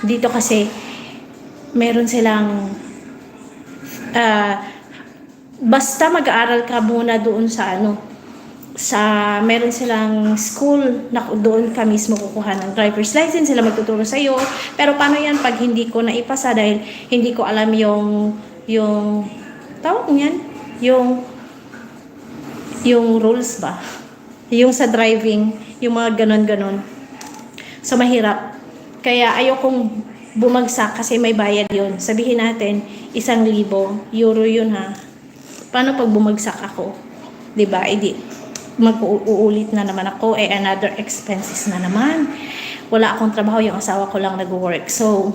dito kasi meron silang basta mag-aaral ka muna doon sa meron silang school na doon ka mismo kukuha ng driver's license, sila magtuturo sa iyo. Pero paano yan pag hindi ko naipasa dahil hindi ko alam yung tawag niyan, yung rules ba, yung sa driving, yung mga ganon. So mahirap, kaya ayokong bumagsak kasi may bayad yun. Sabihin natin 1,000 euro yun ha. Paano pag bumagsak ako, 'di ba? Mag-uulit na naman ako, another expenses na naman. Wala akong trabaho, yung asawa ko lang nag-work. So,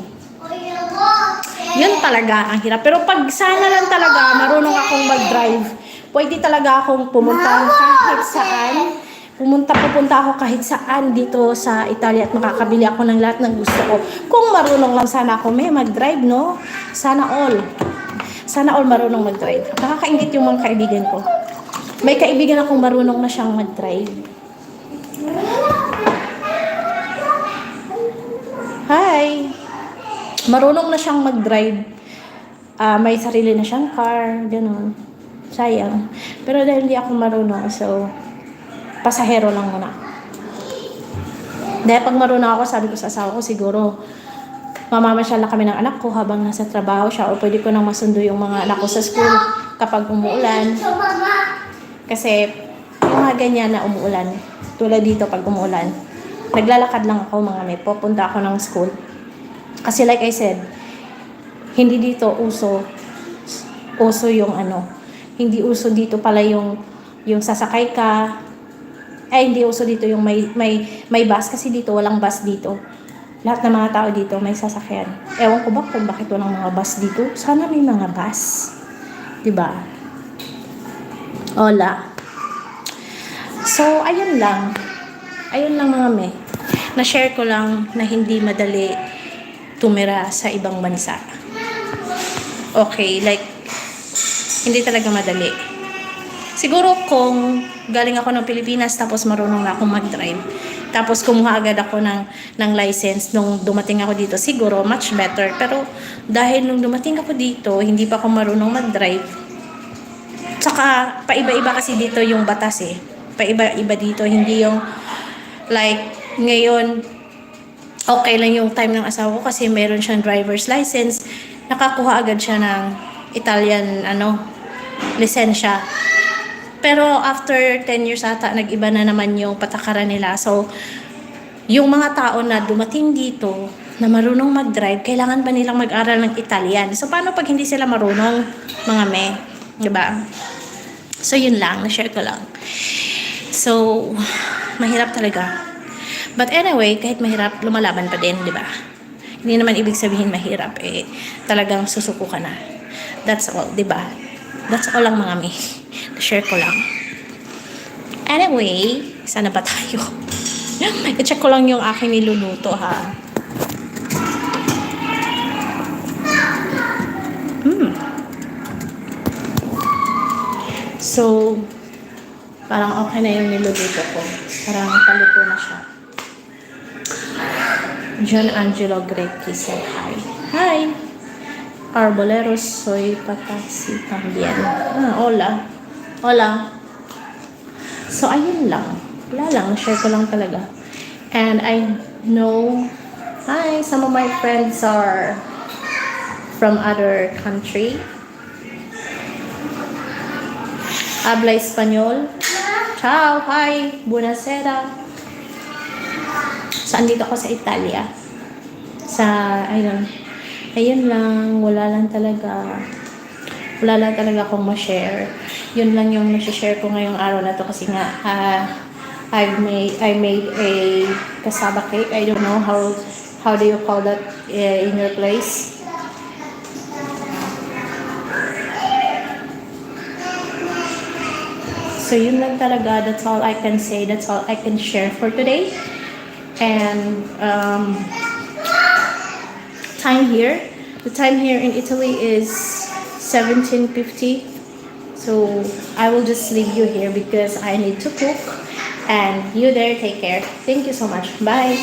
yun talaga ang hirap. Pero pag sana lang talaga marunong akong mag-drive, pwede talaga akong pupunta ako kahit saan dito sa Italia at makakabili ako ng lahat ng gusto ko. Kung marunong lang sana ako mag-drive, no? Sana all marunong mag-drive. Nakakaingit yung mga kaibigan ko. May kaibigan akong marunong na siyang mag-drive. Hi! Marunong na siyang mag-drive. May sarili na siyang car, gano'n. Sayang. Pero dahil hindi ako marunong, so, pasahero lang muna. Dahil pag marunong ako, sabi ko sa asawa ko, siguro, mamamasyal na kami ng anak ko habang nasa trabaho siya, o pwede ko nang masundo yung mga anak ko sa school kapag umuulan. Kasi, yung mga ganyan na umuulan, tulad dito pag umuulan, naglalakad lang ako mga pupunta ako ng school. Kasi like I said, hindi dito uso yung hindi uso dito pala yung sasakay ka, hindi uso dito yung may bus, kasi dito walang bus dito. Lahat ng mga tao dito may sasakyan. Ewan ko ba kung bakit walang mga bus dito? Sana may mga bus. Diba? Hola. So, ayun lang. Ayun lang mga na-share ko lang na hindi madali tumira sa ibang bansa. Okay, like, hindi talaga madali. Siguro kung galing ako ng Pilipinas tapos marunong na akong mag-drive, tapos kumuha agad ako ng license nung dumating ako dito, siguro much better. Pero dahil nung dumating ako dito, hindi pa ako marunong mag-drive. Tsaka paiba-iba kasi dito yung batas Paiba-iba dito, hindi yung like ngayon okay lang yung time ng asawa ko kasi meron siyang driver's license, nakakuha agad siya ng Italian lisensya. Pero after 10 years ata, nag-iba na naman yung patakaran nila. So, yung mga tao na dumating dito na marunong mag-drive, kailangan ba nilang mag-aral ng Italian? So, paano pag hindi sila marunong, mga diba? So, yun lang. Na-share ko lang. So, mahirap talaga. But anyway, kahit mahirap, lumalaban pa din, diba? Hindi naman ibig sabihin mahirap, talagang susuko ka na. That's all, diba? That's all lang mga share ko lang. Anyway, sana ba tayo? I-check ko lang yung aking niluluto, ha? So, parang okay na yung niluluto ko. Parang paluto na siya. John Angelo Grecky said hi. Hi! Arboleros soy patasi también. Hola. Hola. So, ayun lang. Wala lang. Share ko lang talaga. And I know, hi, some of my friends are from other country. Habla Español. Ciao, hi, buonasera. So, andito ako sa Italia. Ayun lang, wala lang talaga akong ma-share. Yun lang yung na-share ko ngayong araw na to kasi nga I made a cassava cake. I don't know how do you call that in your place. So yun lang talaga, that's all I can say, that's all I can share for today. And the time here in Italy is 17:50. So I will just leave you here because I need to cook. And you there, take care. Thank you so much. Bye.